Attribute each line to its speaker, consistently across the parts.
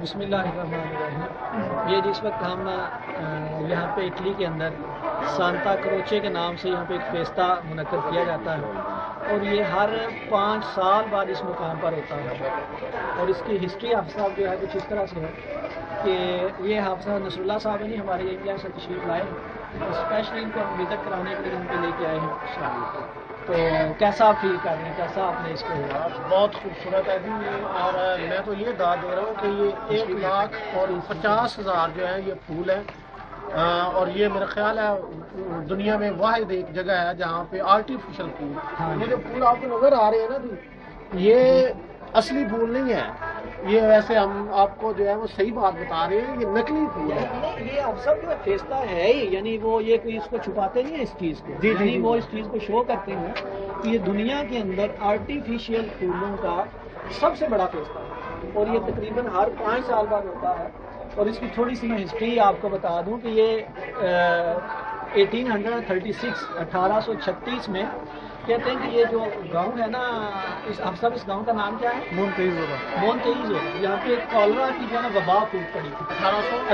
Speaker 1: बिस्मिल्लाहिर्रहमानिर्रहीम। ये जिस वक्त हम यहाँ पे इटली के अंदर सांता क्रोचे के नाम से यहाँ पे एक फेस्ता मुनक्कद किया जाता है और ये हर 5 साल बाद इस मुकाम पर होता है। और इसकी हिस्ट्री हाफ़िज़ साहब जो है कुछ इस तरह से है कि ये हाफ़िज़ नसरुल्लाह साहब है, नहीं हमारे इंग्लैंड से तशरीफ़ लाए हैं और स्पेशली इनको हम विज़िट कराने के लिए यहाँ पे लेके आए हैं। तो कैसा फील कर रहे हैं, कैसा आपने इसको?
Speaker 2: बहुत खूबसूरत है जी ये, और मैं तो ये दाद दे रहा हूँ कि ये 1,50,000 जो है ये फूल है। और ये मेरा ख्याल है दुनिया में वाहिद एक जगह है जहाँ पे आर्टिफिशियल फूल, ये जो फूल आपको नजर आ रहे हैं ना जी, ये असली फूल नहीं है। ये वैसे हम आपको जो है वो सही बात बता रहे हैं, ये नकली फूल है।
Speaker 1: ये अब सब जो फेस्ता है ही, यानी वो ये कोई इसको छुपाते नहीं है इस चीज़ को,
Speaker 2: जी,
Speaker 1: यानी
Speaker 2: जी,
Speaker 1: वो इस चीज़ को शो करते हैं कि ये दुनिया के अंदर आर्टिफिशियल फूलों का सबसे बड़ा फेस्ता है और ये तकरीबन हर 5 साल बाद होता है। और इसकी थोड़ी सी मैं हिस्ट्री आपको बता दूं कि ये 1836 में कहते हैं कि ये जो गांव है ना, आप सब इस गांव का नाम क्या है? मोन्तेइज़ो। यहाँ पे कॉलरा की जो है ना वबा फूट पड़ी थी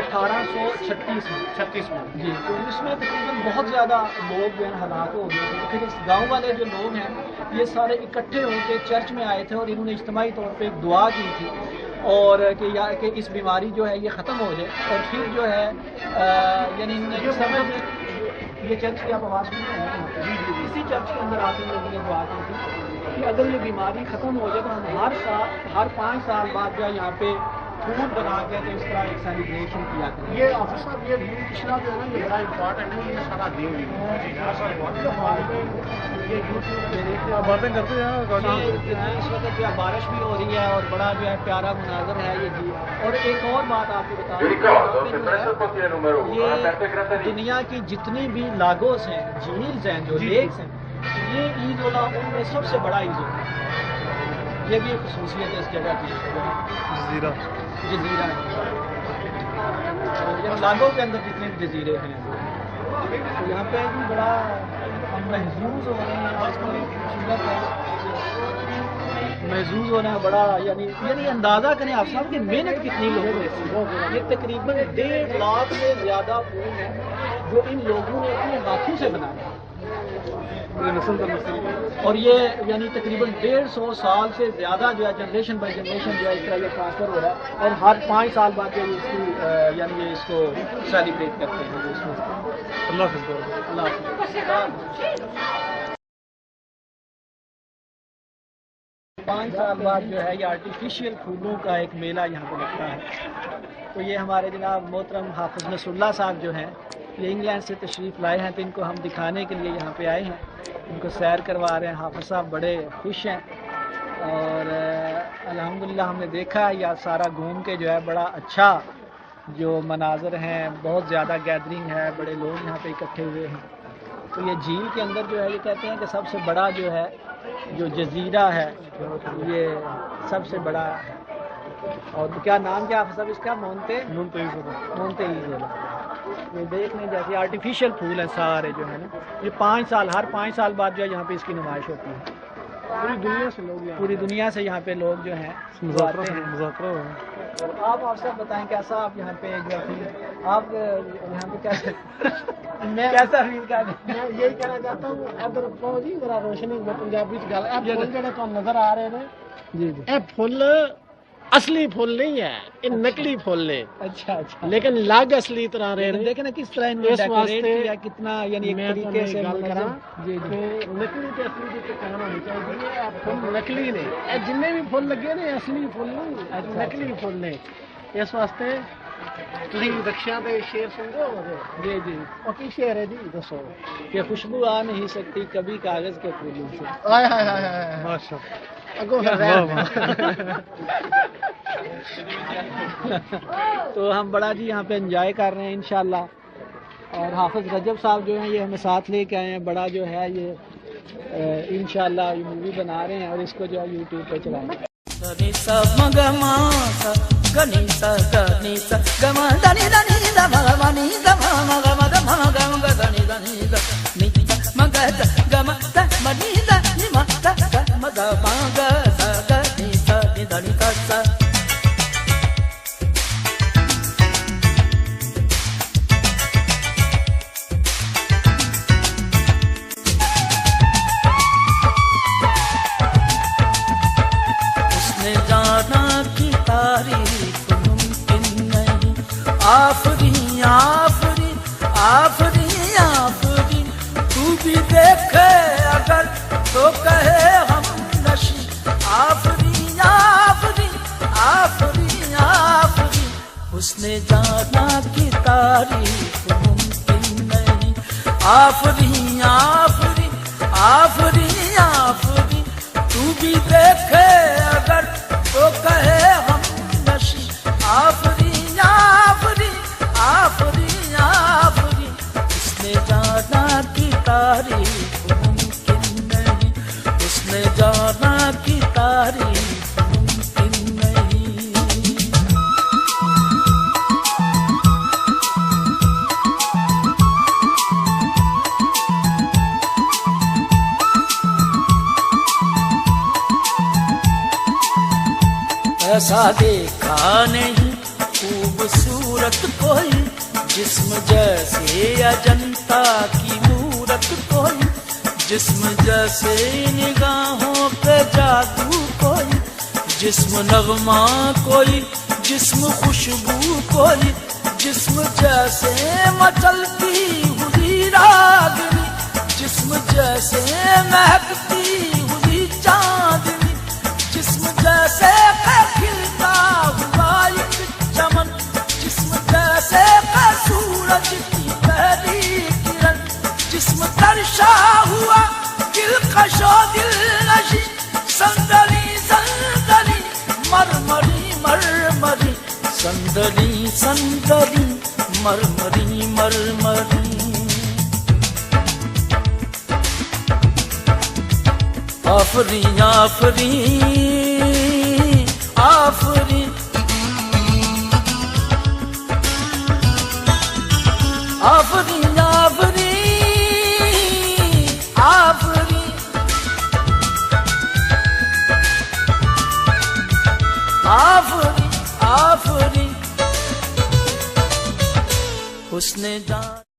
Speaker 1: 1836 में जी। तो इसमें तकरीबन बहुत ज़्यादा लोग जो है हलाक हो गए थे। तो फिर इस गाँव वाले जो लोग हैं ये सारे इकट्ठे होकर चर्च में आए थे और इन्होंने इज्तिमाई तौर पर एक दुआ की थी और कि इस बीमारी जो है ये ख़त्म हो जाए। और फिर जो है यानी इन्होंने समझ ये चर्च की आप आवाज़ सुन रहे हैं, इसी चर्च के अंदर आके लोगों ने दुआ की थी कि अगर ये बीमारी ख़त्म हो जाए तो हम हर 5 साल बाद जो है यहाँ पे फूड बना के तो इस तरह एक सेलिब्रेशन किया करें।
Speaker 2: ये ऑफिस साहब ये पिछला जो है ना ये बड़ा इम्पोर्टेंट है, ये सारा दिन ये बातें करते हैं
Speaker 1: इस वक्त जो है बारिश भी हो रही है और बड़ा जो है प्यारा मुनाज़र है ये जी। और एक और बात आपको बता दूं, ये दुनिया की जितनी भी लागोस हैं, झील्स हैं, जो लेक्स हैं, ये ईद उल अज़हा उनमें सबसे बड़ा ईद होता है। ये भी एक खसूसियत है इस जगह की, जजीरा है। लागों के अंदर जितने भी जजीरे हैं तो यहाँ पे भी बड़ा महसूस हो रहे हैं, महसूस हो रहा है बड़ा, यानी अंदाज़ा करें आप साहब कि मेहनत कितनी लोगों ने की। ये तकरीबन 1.5 लाख से ज़्यादा फूल हैं जो इन लोगों ने अपने हाथों से बनाए और ये यानी तकरीबन 150 साल से ज़्यादा जो है जनरेशन बाई जनरेशन जो है इस तरह ये ट्रांसफ़र हो रहा है। और हर 5 साल बाद जो इसकी यानी ये इसको सेलिब्रेट करते हैं। अल्लाह हाफ़िज़। 5 साल बाद जो है ये आर्टिफिशियल फूलों का एक मेला यहाँ पे लगता है। तो ये हमारे जनाब मोहतरम हाफ़िज़ नसरुल्लाह साहब जो हैं ये इंग्लैंड से तशरीफ़ लाए हैं, तो इनको हम दिखाने के लिए यहाँ पे आए हैं, इनको सैर करवा रहे हैं। हाफ़िज़ साहब बड़े खुश हैं और अल्हम्दुलिल्लाह हमने देखा है यह सारा घूम के जो है बड़ा अच्छा जो मनाज़र हैं, बहुत ज़्यादा गैदरिंग है, बड़े लोग यहाँ पे इकट्ठे हुए हैं। तो ये झील के अंदर जो है ये कहते हैं कि सबसे बड़ा जो है जो जजीरा है ये सबसे बड़ा। और तो क्या नाम क्या आप सब इसका? मोन्तेइज़ो। ये देख लें जैसे आर्टिफिशियल फूल हैं सारे जो है ना, ये 5 साल हर 5 साल बाद जो है यहाँ पे इसकी नुमाइश होती है। पूरी दुनिया से यहाँ पे लोग जो हैं आते हैं। आप सब बताएं कैसा आप यहाँ पे जो आप यहाँ पे कैसा कैसा फील कर रहे हैं?
Speaker 2: मैं यही कहना चाहता हूँ इधर जी जरा रोशनी पंजाबी गल नजर आ रहे हैं जी, फुल असली फुल नहीं है, ये नकली फुल ने।
Speaker 1: अच्छा,
Speaker 2: लेकिन लाग असली तरह रहे हैं।
Speaker 1: देखें ना किस तरह इन्होंने डेकोरेट किया, कितना यानी एक तरीके से
Speaker 2: गल करा जी नकली ते असली की पहचान होनी चाहिए। फुल नकली ने, जिन्ने भी फुल लगे ने असली फुल नहीं, नकली फुल ने। इस वास्ते रक्षा दे शेर सुनते हो जी और की शेर है जी दसो
Speaker 1: कि खुशबू आ नहीं सकती कभी कागज के फूलों से। तो हम बड़ा जी यहाँ पे एंजॉय कर रहे हैं इंशाल्लाह। और हाफ़िज़ रजब साहब जो हैं ये हमें साथ लेके आए हैं, बड़ा जो है ये इंशाल्लाह ये मूवी बना रहे हैं और इसको जो है यूट्यूब पे चलाएंगे।
Speaker 3: تعریف ممکن نہیں. آفرین آفرین آفرین آفرین تو بھی دیکھے اگر تو کہے ہم نشیں. آفرین آفرین آفرین آفرین حسن جانا کی تعریف ممکن نہیں. آفرین آفرین آفرین آفرین تو بھی دیکھے اگر تو کہے ہم نشیں. آفرین آفرین آفرین آفرین حسن جانا کی تعریف ممکن نہیں. حسن جانا کی تعریف ممکن نہیں. ایسا دیکھا نہیں خوبصورت کوئی جسم جیسے اجنتا کی مورت کوئی. جسم جیسے نگاہوں پہ جادو کوئی. جسم نغمہ کوئی جسم خوشبو کوئی. جسم جیسے مچلتی ہوئی راگنی. جسم جیسے مہکتی ہوئی چاندنی. جسم جیسے کھلتا ہوا ایک چمن. جسم جیسے سورج کی پہلی کرن. جسم ترشا ہوا دلکش و دلنشیں. صندلی صندلی مرمری مرمری. صندلی صندلی مرمری مرمری. آفرین آفرین آفرین آفرین آفرین آفرین آفرین آفرین حسن جان.